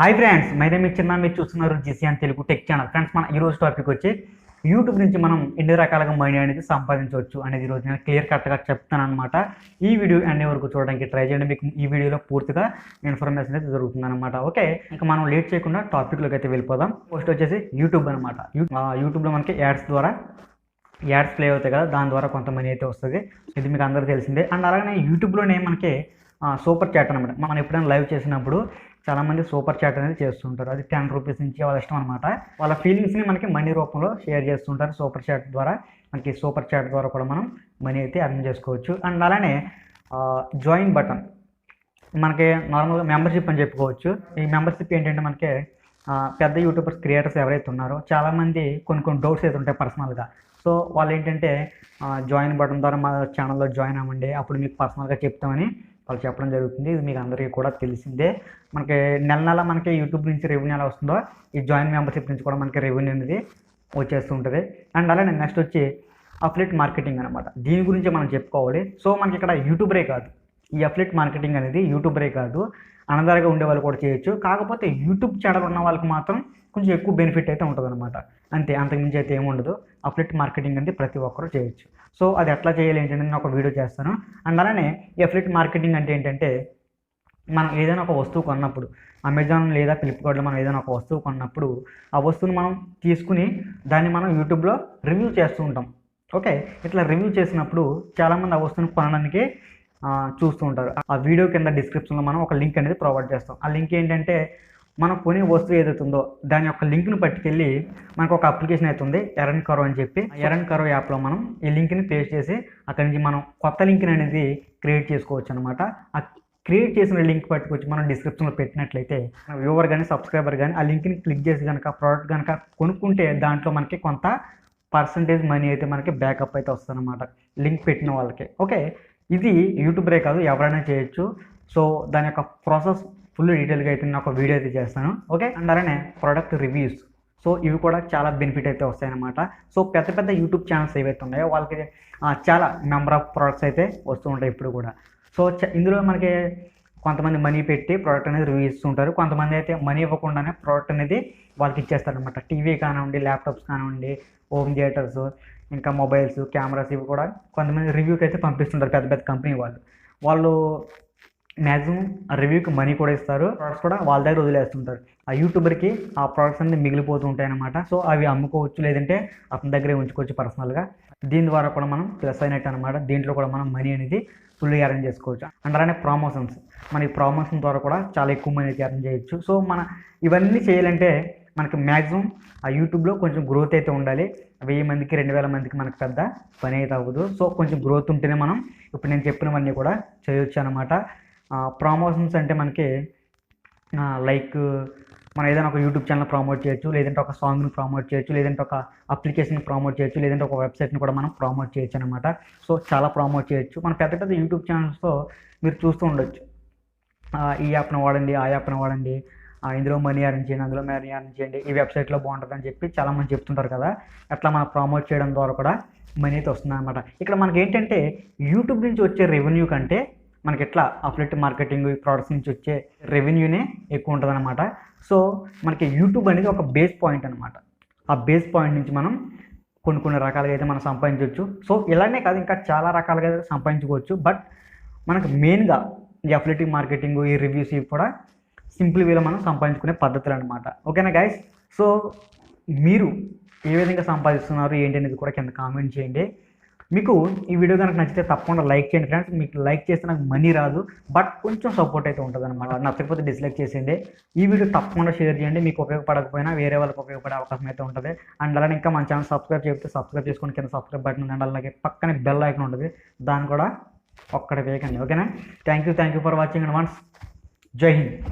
Hi friends, my name చిన్న. మీరు చూస్తున్నారు GCN Telugu tech channel. Friends, మన ఈరోజు టాపిక్ వచ్చి యూట్యూబ్ నుంచి మనం ఎన్ని రకాలుగా మనీ అనేది సంపాదించవచ్చు అనేది ఈరోజు నేను క్లియర్ కట్గా చెప్తాను అనమాట. ఈ వీడియో అన్ని వరకు చూడడానికి ట్రై చేయండి. మీకు ఈ వీడియోలో పూర్తిగా ఇన్ఫర్మేషన్ అయితే జరుగుతుంది అనమాట. ఓకే, ఇక మనం లేట్ చేయకుండా టాపిక్లోకి అయితే వెళ్ళిపోదాం. ఫస్ట్ వచ్చేసి యూట్యూబ్ అనమాట. యూట్యూబ్లో మనకి యాడ్స్ ప్లే అవుతాయి కదా, దాని ద్వారా కొంత మనీ అయితే వస్తుంది. ఇది మీకు అందరూ తెలిసిందే. అండ్ అలాగే యూట్యూబ్లోనే మనకి సూపర్ చాట్ అనమాట. మనం ఎప్పుడైనా లైవ్ చేసినప్పుడు చాలామంది సూపర్ చాట్ అనేది చేస్తుంటారు. అది 10 రూపీస్ నుంచి వాళ్ళ ఇష్టం అనమాట. వాళ్ళ ఫీలింగ్స్ని మనకి మనీ రూపంలో షేర్ చేస్తుంటారు సూపర్ చాట్ ద్వారా. మనకి సూపర్ చాట్ ద్వారా కూడా మనం మనీ అయితే అర్న్ చేసుకోవచ్చు. అండ్ అలానే జాయిన్ బటన్ మనకి నార్మల్గా మెంబర్షిప్ అని చెప్పుకోవచ్చు. ఈ మెంబర్షిప్ ఏంటంటే మనకి పెద్ద యూట్యూబర్స్ క్రియేటర్స్ ఎవరైతే ఉన్నారో చాలామంది కొన్ని డౌట్స్ అయితే ఉంటాయి పర్సనల్గా. సో వాళ్ళు ఏంటంటే జాయిన్ బటన్ ద్వారా మా ఛానల్లో జాయిన్ అవ్వండి, అప్పుడు మీకు పర్సనల్గా చెప్తామని వాళ్ళు చెప్పడం జరుగుతుంది. ఇది మీకు అందరికీ కూడా తెలిసిందే. మనకి నెల మనకి యూట్యూబ్ నుంచి రెవెన్యూ ఎలా వస్తుందో ఈ జాయిన్ మెంబర్షిప్ నుంచి కూడా మనకి రెవెన్యూ అనేది వచ్చేస్తూ ఉంటుంది. అండ్ అలానే నెక్స్ట్ వచ్చి అఫిలియేట్ మార్కెటింగ్ అనమాట. దీని గురించి మనం చెప్పుకోవాలి. సో మనకి ఇక్కడ యూట్యూబరే కాదు, ఈ అఫిలియేట్ మార్కెటింగ్ అనేది యూట్యూబరే కాదు, అనదరగా ఉండే వాళ్ళు కూడా చేయొచ్చు. కాకపోతే యూట్యూబ్ ఛానల్ ఉన్న వాళ్ళకి మాత్రం కొంచెం ఎక్కువ బెనిఫిట్ అయితే ఉంటుంది అనమాట. అంతే, అంతకుమించి అయితే ఏముండదు. అఫిలియేట్ మార్కెటింగ్ అనేది ప్రతి ఒక్కరూ చేయొచ్చు. సో అది ఎట్లా చేయాలి ఏంటంటే నేను ఒక వీడియో చేస్తాను. అండ్ అలానే ఈ అఫిలియేట్ మార్కెటింగ్ అంటే ఏంటంటే మనం ఏదైనా ఒక వస్తువు కొన్నప్పుడు అమెజాన్ లేదా ఫ్లిప్కార్ట్లో మనం ఏదైనా ఒక వస్తువు కొన్నప్పుడు ఆ వస్తువుని మనం తీసుకుని దాన్ని మనం యూట్యూబ్లో రివ్యూ చేస్తూ ఉంటాం. ఓకే, ఇట్లా రివ్యూ చేసినప్పుడు చాలామంది ఆ వస్తువుని కొనడానికి చూస్తూ ఉంటారు. ఆ వీడియో కింద డిస్క్రిప్షన్లో మనం ఒక లింక్ అనేది ప్రొవైడ్ చేస్తాం. ఆ లింక్ ఏంటంటే మనం కొనే వస్తువు ఏదైతే ఉందో దాని యొక్క లింక్ను పట్టుకెళ్ళి మనకు ఒక అప్లికేషన్ అవుతుంది ఎర్న్ కరో అని చెప్పి. ఎర్న్ కరో యాప్లో మనం ఈ లింక్ని పేస్ట్ చేసి అక్కడి నుంచి మనం కొత్త లింక్ని అనేది క్రియేట్ చేసుకోవచ్చు అనమాట. ఆ క్రియేట్ చేసిన లింక్ పట్టుకొచ్చి మనం డిస్క్రిప్షన్లో పెట్టినట్లయితే వ్యూవర్ కానీ సబ్స్క్రైబర్ కానీ ఆ లింక్ని క్లిక్ చేసి కనుక ప్రోడక్ట్ కనుక కొనుక్కుంటే దాంట్లో మనకి కొంత పర్సంటేజ్ మనీ అయితే మనకి బ్యాకప్ అయితే వస్తుంది అనమాట లింక్ పెట్టిన వాళ్ళకి. ఓకే, ఇది యూట్యూబరే కాదు, ఎవరైనా చేయొచ్చు. సో దాని యొక్క ప్రాసెస్ ఫుల్ డీటెయిల్గా అయితే నేను ఒక వీడియో అయితే చేస్తాను. ఓకే, అండ్ అలానే ప్రోడక్ట్ రివ్యూస్. సో ఇవి కూడా చాలా బెనిఫిట్ అయితే వస్తాయన్నమాట. సో పెద్ద యూట్యూబ్ ఛానల్స్ ఏవైతే ఉన్నాయో వాళ్ళకి చాలా నెంబర్ ఆఫ్ ప్రోడక్ట్స్ అయితే వస్తూ ఉంటాయి ఇప్పుడు కూడా. సో ఇందులో మనకి కొంతమంది మనీ పెట్టి ప్రోడక్ట్ అనేది రివ్యూ ఇస్తుంటారు, కొంతమంది అయితే మనీ ఇవ్వకుండానే ప్రోడక్ట్ అనేది వాళ్ళకి ఇచ్చేస్తారనమాట. టీవీ కానివ్వండి, ల్యాప్టాప్స్ కానివ్వండి, హోమ్ థియేటర్స్, ఇంకా మొబైల్స్, కెమెరాస్, ఇవి కూడా కొంతమంది రివ్యూకి అయితే పంపిస్తుంటారు పెద్ద కంపెనీ వాళ్ళు మ్యాక్సిమం రివ్యూకి మనీ కూడా ఇస్తారు, ప్రోడక్ట్స్ కూడా వాళ్ళ దగ్గర వదిలేస్తుంటారు. ఆ యూట్యూబర్కి ఆ ప్రోడక్ట్స్ అన్ని మిగిలిపోతూ ఉంటాయి అనమాట. సో అవి అమ్ముకోవచ్చు, లేదంటే అతని దగ్గరే ఉంచుకోవచ్చు పర్సనల్గా. దీని ద్వారా కూడా మనం ప్లస్ అయినట్టు అనమాట. దీంట్లో కూడా మనం మనీ అనేది ఫుల్గా అరేంజ్ చేసుకోవచ్చు. అండ్ అలానే ప్రమోషన్స్, మన ఈ ప్రమోషన్ ద్వారా కూడా చాలా ఎక్కువ మనీ అయితే అరేంజ్ చేయొచ్చు. సో మన ఇవన్నీ చేయాలంటే మనకి మ్యాక్సిమం ఆ యూట్యూబ్లో కొంచెం గ్రోత్ అయితే ఉండాలి. 1000 మందికి 2000 మందికి మనకు పెద్ద పని అయితే అవ్వదు. సో కొంచెం గ్రోత్ ఉంటేనే మనం ఇప్పుడు నేను చెప్పినవన్నీ కూడా చేయొచ్చు అనమాట. ప్రమోషన్స్ అంటే మనకి లైక్ మనం ఏదైనా ఒక యూట్యూబ్ ఛానల్ ప్రమోట్ చేయొచ్చు, లేదంటే ఒక సాంగ్ని ప్రమోట్ చేయొచ్చు, లేదంటే ఒక అప్లికేషన్ ప్రమోట్ చేయొచ్చు, లేదంటే ఒక వెబ్సైట్ని కూడా మనం ప్రమోట్ చేయొచ్చు అనమాట. సో చాలా ప్రమోట్ చేయొచ్చు. మన పెద్ద యూట్యూబ్ ఛానల్స్తో మీరు చూస్తూ ఉండొచ్చు, ఈ యాప్ను వాడండి, ఆ యాప్ను వాడండి, ఇందులో మనీ అర్న్ చేయండి, అందులో మనీ అర్న్ చేయండి, ఈ వెబ్సైట్లో బాగుంటుంది అని చెప్పి చాలామంది చెప్తుంటారు కదా. అట్లా మనం ప్రమోట్ చేయడం ద్వారా కూడా మనీ అయితే వస్తుంది అనమాట. ఇక్కడ మనకి ఏంటంటే యూట్యూబ్ నుంచి వచ్చే రెవెన్యూ కంటే మనకి ఎట్లా అఫిలియేట్ మార్కెటింగ్, ఈ ప్రోడక్ట్స్ నుంచి వచ్చే రెవెన్యూనే ఎక్కువ ఉంటుంది అనమాట. సో మనకి యూట్యూబ్ అనేది ఒక బేస్ పాయింట్ అనమాట. ఆ బేస్ పాయింట్ నుంచి మనం కొన్ని రకాలుగా అయితే మనం సంపాదించవచ్చు. సో ఇలానే కాదు, ఇంకా చాలా రకాలుగా అయితే సంపాదించుకోవచ్చు. బట్ మనకు మెయిన్గా ఈ అఫిలియేట్ మార్కెటింగ్, ఈ రివ్యూస్, ఇవి కూడా సింపుల్ వేలో మనం సంపాదించుకునే పద్ధతులు అనమాట. ఓకేనా గైస్? సో మీరు ఏ విధంగా సంపాదిస్తున్నారు ఏంటి అనేది కూడా కింద కామెంట్ చేయండి. మీకు ఈ వీడియో కనుక నచ్చితే తప్పకుండా లైక్ చేయండి ఫ్రెండ్స్. మీకు లైక్ చేస్తే నాకు మనీ రాదు, బట్ కొంచెం సపోర్ట్ అయితే ఉంటుంది అనమాట. నచ్చకపోతే డిస్లైక్ చేసేయండి. ఈ వీడియో తప్పకుండా షేర్ చేయండి. మీకు ఉపయోగపడకపోయినా వేరే వాళ్ళకి ఉపయోగపడే అవకాశం అయితే ఉంటుంది. అండ్ అలానే ఇంకా మన ఛానల్ సబ్స్క్రైబ్ చేస్తే సబ్స్క్రైబ్ చేసుకొని కింద సబ్స్క్రైబ్ బటన్ ఉంది, అండ్ అలాగే పక్కనే బెల్ ఐకాన్ ఉంటుంది, దాన్ని కూడా ఒక్కడే వేయకండి. ఓకేనా? Thank you for watching and once. జై హింద్.